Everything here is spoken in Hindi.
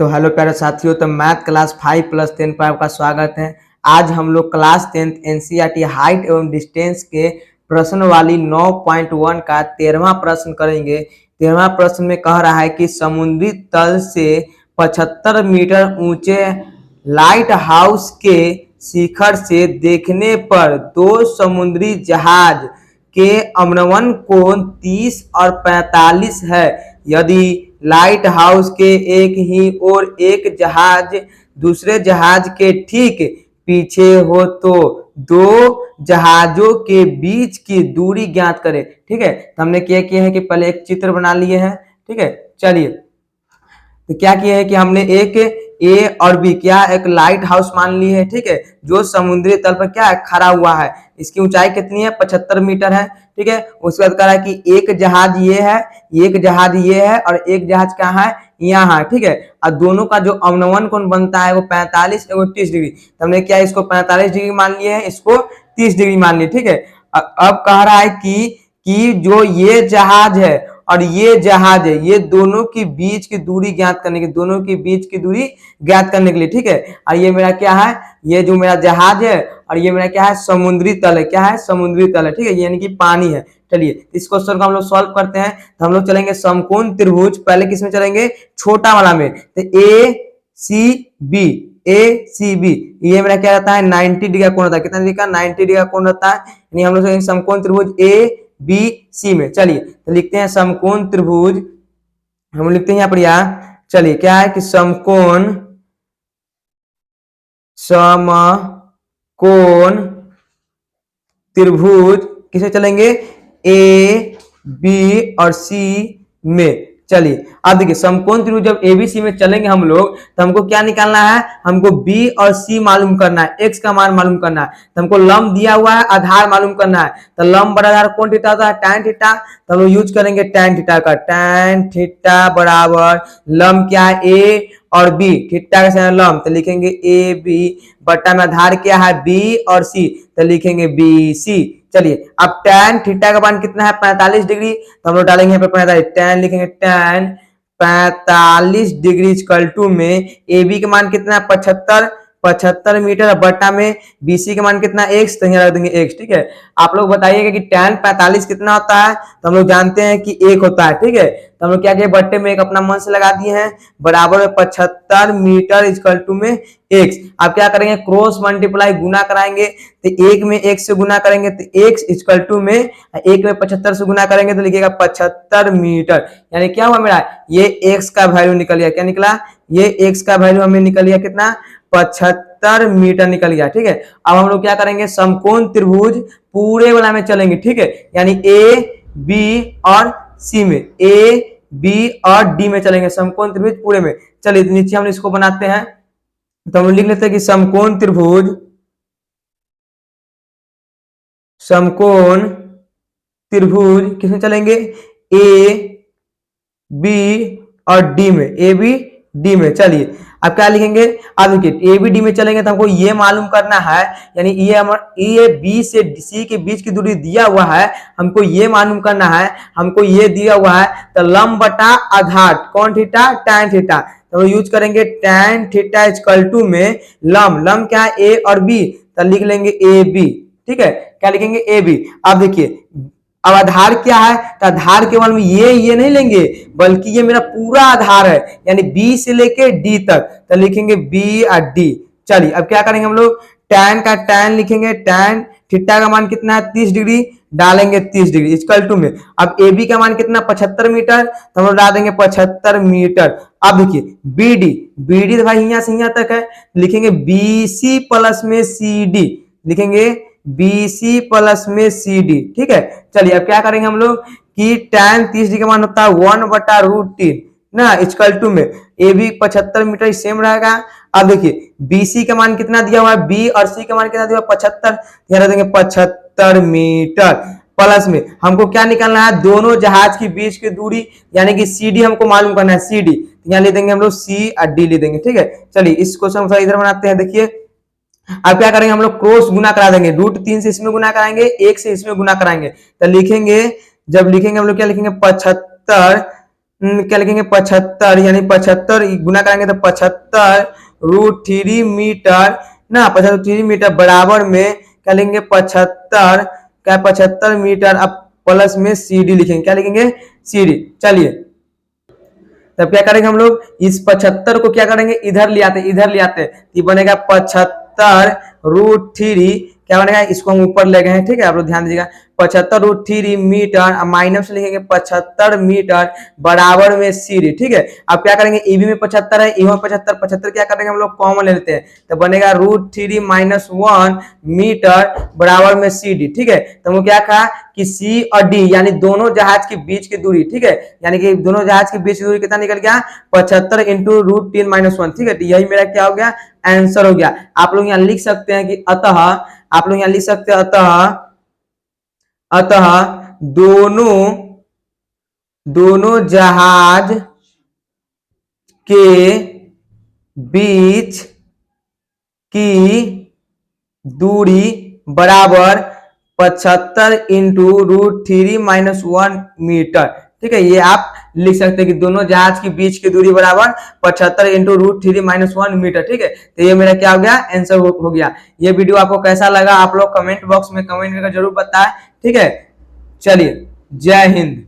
तो हेलो प्यारे साथियों, तो मैथ क्लास 5+10 पर आपका स्वागत है। आज हम लोग क्लास 10th एनसीईआरटी हाइट एवं डिस्टेंस के प्रश्न वाली 9.1 का 13वां प्रश्न करेंगे। 13वां प्रश्न में कह रहा है कि समुद्री तल से 75 मीटर ऊंचे लाइट हाउस के शिखर से देखने पर दो समुद्री जहाज के अवनमन कोण 30 और 45 है। यदि लाइट हाउस के एक ही और एक जहाज दूसरे जहाज के ठीक पीछे हो तो दो जहाजों के बीच की दूरी ज्ञात करें। ठीक है, तो हमने क्या किया है कि पहले एक चित्र बना लिए हैं। ठीक है, चलिए तो क्या किया है कि हमने एक ए और बी क्या एक लाइट हाउस मान ली है। ठीक है, जो समुद्री तल पर क्या है खड़ा हुआ है। इसकी ऊंचाई कितनी है? 75 मीटर है। ठीक है, उसके बाद कह रहा है कि एक जहाज ये है, एक जहाज ये है और एक जहाज कहाँ है? यहाँ है। ठीक है, और दोनों का जो अवनमन कोण बनता है वो 45 और 30 डिग्री। तो हमने क्या इसको 45 डिग्री मान लिया है, इसको 30 डिग्री मान लिया। ठीक है, अब कह रहा है कि जो ये जहाज है और ये जहाज है, ये दोनों की बीच की दूरी ज्ञात करने की, दोनों की बीच की दूरी ज्ञात करने के लिए। ठीक है, और ये मेरा क्या है? ये जो मेरा जहाज है और ये मेरा क्या है? समुद्री तल है। क्या है? समुद्री तल है। ठीक है, यानी कि पानी है। चलिए इस क्वेश्चन को हम लोग सॉल्व करते हैं। तो हम लोग चलेंगे समकोण त्रिभुज, पहले किस में चलेंगे? छोटा वाला में। तो ए सी बी, ए सी बी, ये मेरा क्या रहता है? 90 डिग्री का कोण रहता है। कितना डिग्री का? 90 डिग्री का कोण रहता है। यानी हम लोग समकोण त्रिभुज ए बी सी में। चलिए तो लिखते हैं समकोण त्रिभुज, हम लिखते हैं यहाँ पर यहाँ। चलिए क्या है कि समकोण त्रिभुज किसे चलेंगे? ए बी और सी में। चलिए अब देखिए समकोण त्रिभुज जब एबीसी में चलेंगे हम लोग, तो हमको क्या निकालना है? हमको बी और सी मालूम करना है, एक्स का मान मालूम करना है। तो हमको लंब दिया हुआ है, आधार मालूम करना है। तो लंब बड़ा आधार कौन थीटा होता है? tan theta. तो हम लोग यूज करेंगे tan थीटा का। tan थीटा बराबर लंब क्या है? ए और बी, थीटा का लंब, तो लिखेंगे ए बी बट्टा में आधार क्या है? बी और सी, तो लिखेंगे बी सी। चलिए अब tan थीटा का मान कितना है? 45 डिग्री। तो हम लोग डालेंगे यहाँ पे 45, tan लिखेंगे tan 45 डिग्री इक्वल टू में ए बी का मान कितना है? 75 मीटर बट्टा में बीसी का मान कितना? x, तो यहाँ रख देंगे x। ठीक है, आप लोग बताइएगा कि tan 45 कितना होता है? तो हम लोग जानते हैं कि 1 होता है। ठीक है, तो हम लोग क्या किए? बट्टे में एक अपना मन से लगा दिए हैं, बराबर में 75 मीटर इक्वल टू में x। आप क्या करेंगे? क्रॉस मल्टीप्लाई, गुना कराएंगे। तो एक में x से गुना करेंगे तो x इक्वल टू में एक में 75 से गुना करेंगे तो लिखिएगा 75 मीटर। यानी क्या हुआ मेरा? ये x का वैल्यू निकल गया। क्या निकला? ये x का वैल्यू हमें निकल गया कितना? 75 मीटर निकल गया। ठीक है, अब हम लोग क्या करेंगे? समकोण त्रिभुज पूरे वाला में चलेंगे। ठीक है, यानी ए बी और सी में, ए बी और डी में चलेंगे समकोण त्रिभुज पूरे में। चलिए नीचे हम इसको बनाते हैं। तो हम लिख लेते हैं कि समकोण त्रिभुज किसमें चलेंगे? ए बी और डी में, ए बी डी में। चलिए अब क्या लिखेंगे? अब देखिए ए बी डी में चलेंगे तो हमको ये मालूम करना है, यानी ये बी से सी के बीच की दूरी दिया हुआ है, हमको ये मालूम करना है। हमको ये दिया हुआ है तो लंब बटा आधार कौन थीटा? tan theta. तो यूज करेंगे tan थीटा इक्वल टू में लंब क्या है? ए और बी, तो लिख लेंगे ए बी। ठीक है, क्या लिखेंगे? A B. अब देखिए अब आधार क्या है? तो आधार केवल ये नहीं लेंगे, बल्कि ये मेरा पूरा आधार है, यानी बी से लेके डी तक, तो लिखेंगे बी और डी। चलिए अब क्या करेंगे हम लोग? tan का tan लिखेंगे, tan थीटा का मान कितना है? 30 डिग्री, डालेंगे 30 डिग्री इक्वल टू में। अब ए बी का मान कितना? 75 मीटर, तो हम लोग डाल देंगे 75 मीटर। अब देखिए बी डी तो भाई यहाँ से यहाँ तक है, लिखेंगे बी सी प्लस में सी डी, लिखेंगे BC प्लस में CD। ठीक है, चलिए अब क्या करेंगे हम लोग कि tan 30 डिग्री का मान होता है 1/√3 ना इक्वल टू में ए बी 75 मीटर सेम रहेगा। अब देखिए BC का मान कितना दिया हुआ है? B और C का मान कितना दिया हुआ? 75, यहाँ देंगे 75 मीटर प्लस में हमको क्या निकालना है? दोनों जहाज की बीच की दूरी, यानी कि CD हमको मालूम करना है, CD। यहाँ ले देंगे हम लोग C और D ले देंगे। ठीक है, चलिए इस क्वेश्चन को इधर बनाते हैं। देखिए अब क्या करेंगे हम लोग? क्रॉस गुना करा देंगे, √3 से इसमें गुना कराएंगे, 1 से इसमें गुना कराएंगे, तो लिखेंगे जब लिखेंगे हम लोग क्या लिखेंगे? 75 क्या लिखेंगे 75, यानी 75 गुना करेंगे तो 75√3 मीटर ना, 75 मीटर बराबर में क्या लिखेंगे 75, क्या 75 मीटर, अब प्लस में CD लिखेंगे, क्या लिखेंगे CD। चलिए तब क्या करेंगे हम लोग, इस 75 को क्या करेंगे इधर ले आते, ये बनेगा 75√3, क्या बनेगा, इसको हम ऊपर ले गए हैं, ठीक है, आप लोग ध्यान दीजिएगा, 75√3 मीटर, माइनस लिखेंगे 75 मीटर बराबर में CD, ठीक है। अब क्या करेंगे, EB में 75 है, EO में 75, 75 क्या करेंगे हम लोग कॉमन ले लेते हैं, तो बनेगा √3 - 1 मीटर बराबर में CD, ठीक है। तो वो क्या कहा कि C और D यानी दोनों जहाज के बीच की दूरी, ठीक है, यानी कि दोनों जहाज के बीच की दूरी कितना निकल गया 75 × √3 - 1, ठीक है। तो यही मेरा क्या हो गया आंसर हो गया। आप लोग यहाँ लिख सकते हैं कि अतः, आप लोग यहाँ लिख सकते हैं अतः दोनों जहाज के बीच की दूरी बराबर 75 × √3 - 1 मीटर, ठीक है। ये आप लिख सकते हैं कि दोनों जहाज के बीच की दूरी बराबर 75 × √3 - 1 मीटर, ठीक है। तो ये मेरा क्या हो गया आंसर हो गया। ये वीडियो आपको कैसा लगा आप लोग कमेंट बॉक्स में कमेंट करके जरूर बताएं, ठीक है। चलिए जय हिंद।